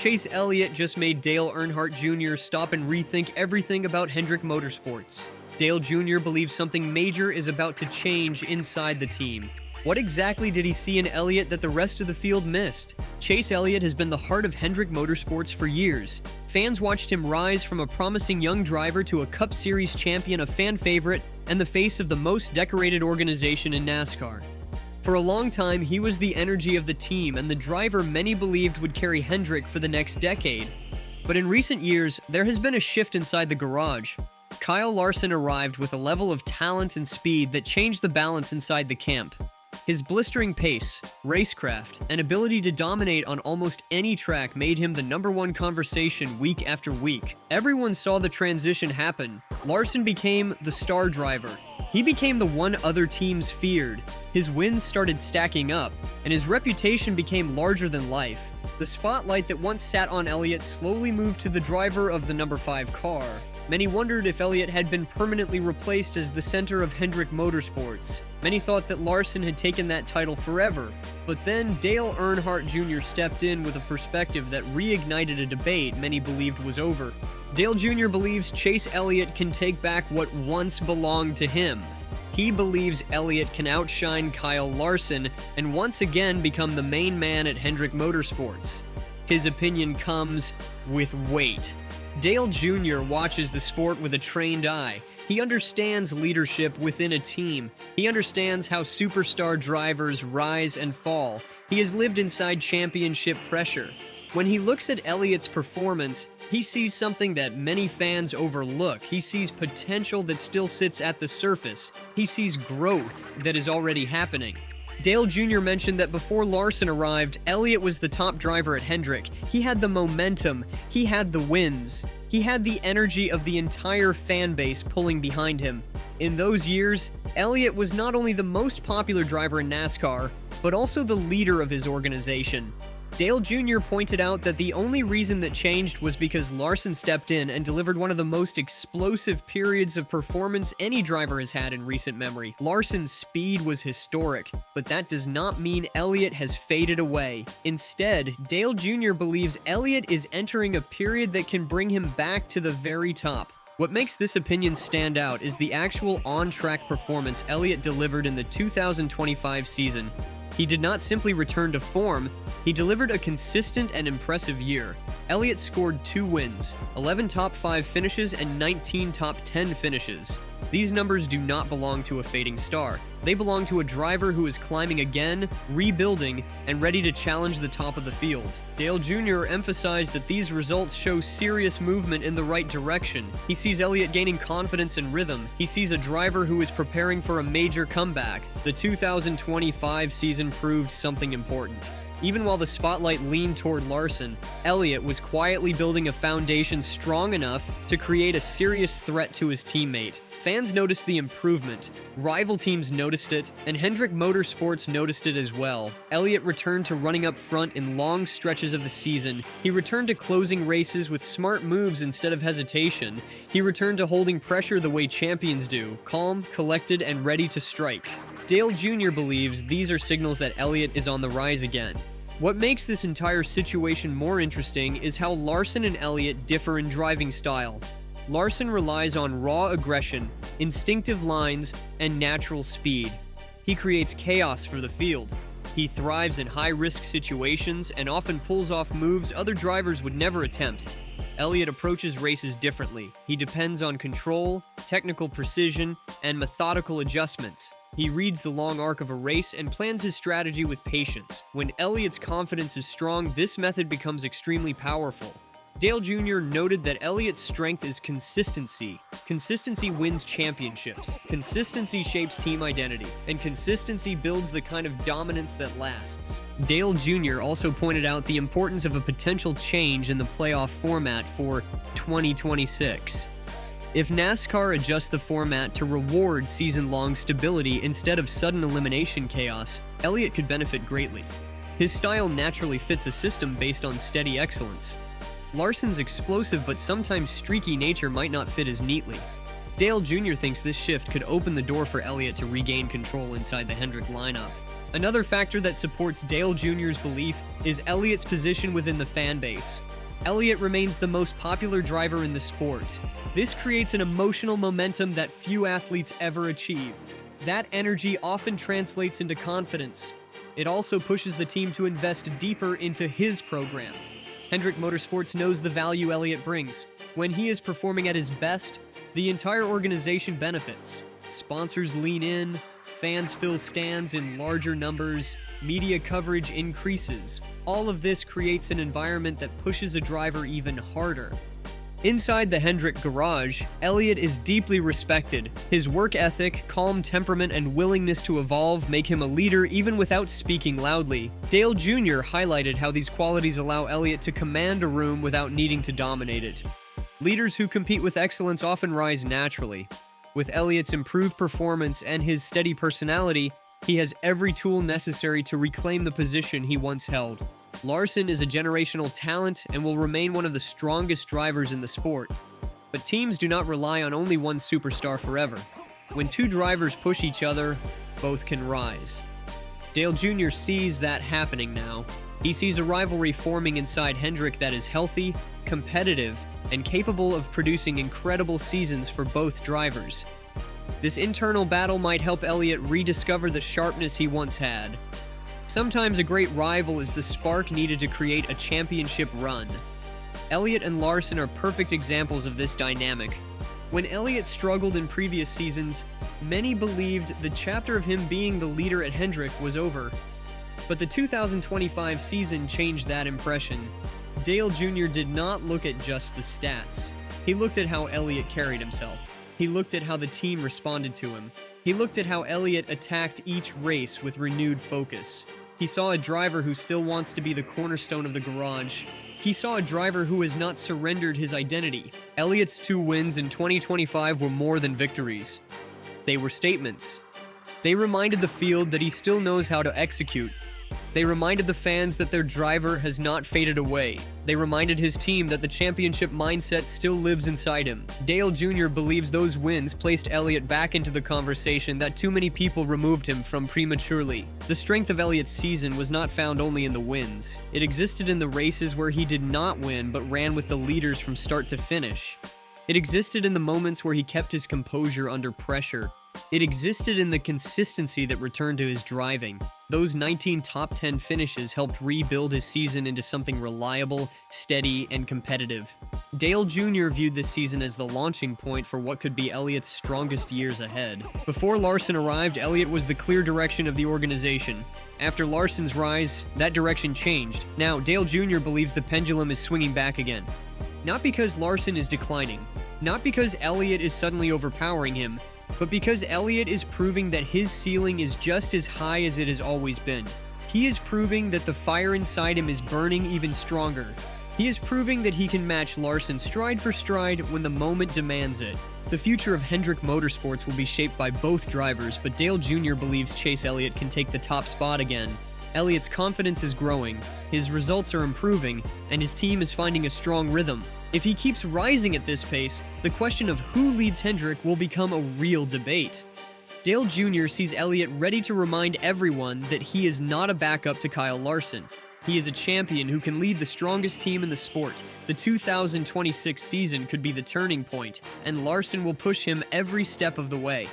Chase Elliott just made Dale Earnhardt Jr. stop and rethink everything about Hendrick Motorsports. Dale Jr. believes something major is about to change inside the team. What exactly did he see in Elliott that the rest of the field missed? Chase Elliott has been the heart of Hendrick Motorsports for years. Fans watched him rise from a promising young driver to a Cup Series champion, a fan favorite, and the face of the most decorated organization in NASCAR. For a long time, he was the energy of the team and the driver many believed would carry Hendrick for the next decade. But in recent years, there has been a shift inside the garage. Kyle Larson arrived with a level of talent and speed that changed the balance inside the camp. His blistering pace, racecraft, and ability to dominate on almost any track made him the #1 conversation week after week. Everyone saw the transition happen. Larson became the star driver. He became the one other teams feared. His wins started stacking up, and his reputation became larger than life. The spotlight that once sat on Elliott slowly moved to the driver of the #5 car. Many wondered if Elliott had been permanently replaced as the center of Hendrick Motorsports. Many thought that Larson had taken that title forever. But then Dale Earnhardt Jr. stepped in with a perspective that reignited a debate many believed was over. Dale Jr. believes Chase Elliott can take back what once belonged to him. He believes Elliott can outshine Kyle Larson and once again become the main man at Hendrick Motorsports. His opinion comes with weight. Dale Jr. watches the sport with a trained eye. He understands leadership within a team. He understands how superstar drivers rise and fall. He has lived inside championship pressure. When he looks at Elliott's performance, he sees something that many fans overlook. He sees potential that still sits at the surface. He sees growth that is already happening. Dale Jr. mentioned that before Larson arrived, Elliott was the top driver at Hendrick. He had the momentum, he had the wins, he had the energy of the entire fan base pulling behind him. In those years, Elliott was not only the most popular driver in NASCAR, but also the leader of his organization. Dale Jr. pointed out that the only reason that changed was because Larson stepped in and delivered one of the most explosive periods of performance any driver has had in recent memory. Larson's speed was historic, but that does not mean Elliott has faded away. Instead, Dale Jr. believes Elliott is entering a period that can bring him back to the very top. What makes this opinion stand out is the actual on-track performance Elliott delivered in the 2025 season. He did not simply return to form, he delivered a consistent and impressive year. Elliott scored 2 wins, 11 top 5 finishes, and 19 top 10 finishes. These numbers do not belong to a fading star. They belong to a driver who is climbing again, rebuilding, and ready to challenge the top of the field. Dale Jr. emphasized that these results show serious movement in the right direction. He sees Elliott gaining confidence and rhythm. He sees a driver who is preparing for a major comeback. The 2025 season proved something important. Even while the spotlight leaned toward Larson, Elliott was quietly building a foundation strong enough to create a serious threat to his teammate. Fans noticed the improvement, rival teams noticed it, and Hendrick Motorsports noticed it as well. Elliott returned to running up front in long stretches of the season. He returned to closing races with smart moves instead of hesitation. He returned to holding pressure the way champions do, calm, collected, and ready to strike. Dale Jr. believes these are signals that Elliott is on the rise again. What makes this entire situation more interesting is how Larson and Elliott differ in driving style. Larson relies on raw aggression, instinctive lines, and natural speed. He creates chaos for the field. He thrives in high-risk situations and often pulls off moves other drivers would never attempt. Elliott approaches races differently. He depends on control, technical precision, and methodical adjustments. He reads the long arc of a race and plans his strategy with patience. When Elliott's confidence is strong, this method becomes extremely powerful. Dale Jr. noted that Elliott's strength is consistency. Consistency wins championships. Consistency shapes team identity. And consistency builds the kind of dominance that lasts. Dale Jr. also pointed out the importance of a potential change in the playoff format for 2026. If NASCAR adjusts the format to reward season-long stability instead of sudden elimination chaos, Elliott could benefit greatly. His style naturally fits a system based on steady excellence. Larson's explosive but sometimes streaky nature might not fit as neatly. Dale Jr. thinks this shift could open the door for Elliott to regain control inside the Hendrick lineup. Another factor that supports Dale Jr.'s belief is Elliott's position within the fan base. Elliott remains the most popular driver in the sport. This creates an emotional momentum that few athletes ever achieve. That energy often translates into confidence. It also pushes the team to invest deeper into his program. Hendrick Motorsports knows the value Elliott brings. When he is performing at his best, the entire organization benefits. Sponsors lean in, fans fill stands in larger numbers, media coverage increases. All of this creates an environment that pushes a driver even harder. Inside the Hendrick garage, Elliott is deeply respected. His work ethic, calm temperament, and willingness to evolve make him a leader even without speaking loudly. Dale Jr. highlighted how these qualities allow Elliott to command a room without needing to dominate it. Leaders who compete with excellence often rise naturally. With Elliott's improved performance and his steady personality, he has every tool necessary to reclaim the position he once held. Larson is a generational talent and will remain one of the strongest drivers in the sport. But teams do not rely on only one superstar forever. When two drivers push each other, both can rise. Dale Jr. sees that happening now. He sees a rivalry forming inside Hendrick that is healthy, competitive, and capable of producing incredible seasons for both drivers. This internal battle might help Elliott rediscover the sharpness he once had. Sometimes a great rival is the spark needed to create a championship run. Elliott and Larson are perfect examples of this dynamic. When Elliott struggled in previous seasons, many believed the chapter of him being the leader at Hendrick was over. But the 2025 season changed that impression. Dale Jr. did not look at just the stats. He looked at how Elliott carried himself. He looked at how the team responded to him. He looked at how Elliott attacked each race with renewed focus. He saw a driver who still wants to be the cornerstone of the garage. He saw a driver who has not surrendered his identity. Elliott's 2 wins in 2025 were more than victories. They were statements. They reminded the field that he still knows how to execute. They reminded the fans that their driver has not faded away. They reminded his team that the championship mindset still lives inside him. Dale Jr. believes those wins placed Elliott back into the conversation that too many people removed him from prematurely. The strength of Elliott's season was not found only in the wins. It existed in the races where he did not win but ran with the leaders from start to finish. It existed in the moments where he kept his composure under pressure. It existed in the consistency that returned to his driving. Those 19 top 10 finishes helped rebuild his season into something reliable, steady, and competitive. Dale Jr. viewed this season as the launching point for what could be Elliott's strongest years ahead. Before Larson arrived, Elliott was the clear direction of the organization. After Larson's rise, that direction changed. Now, Dale Jr. believes the pendulum is swinging back again. Not because Larson is declining, not because Elliott is suddenly overpowering him, but because Elliott is proving that his ceiling is just as high as it has always been. He is proving that the fire inside him is burning even stronger. He is proving that he can match Larson stride for stride when the moment demands it. The future of Hendrick Motorsports will be shaped by both drivers, but Dale Jr. believes Chase Elliott can take the top spot again. Elliott's confidence is growing, his results are improving, and his team is finding a strong rhythm. If he keeps rising at this pace, the question of who leads Hendrick will become a real debate. Dale Jr. sees Elliott ready to remind everyone that he is not a backup to Kyle Larson. He is a champion who can lead the strongest team in the sport. The 2026 season could be the turning point, and Larson will push him every step of the way.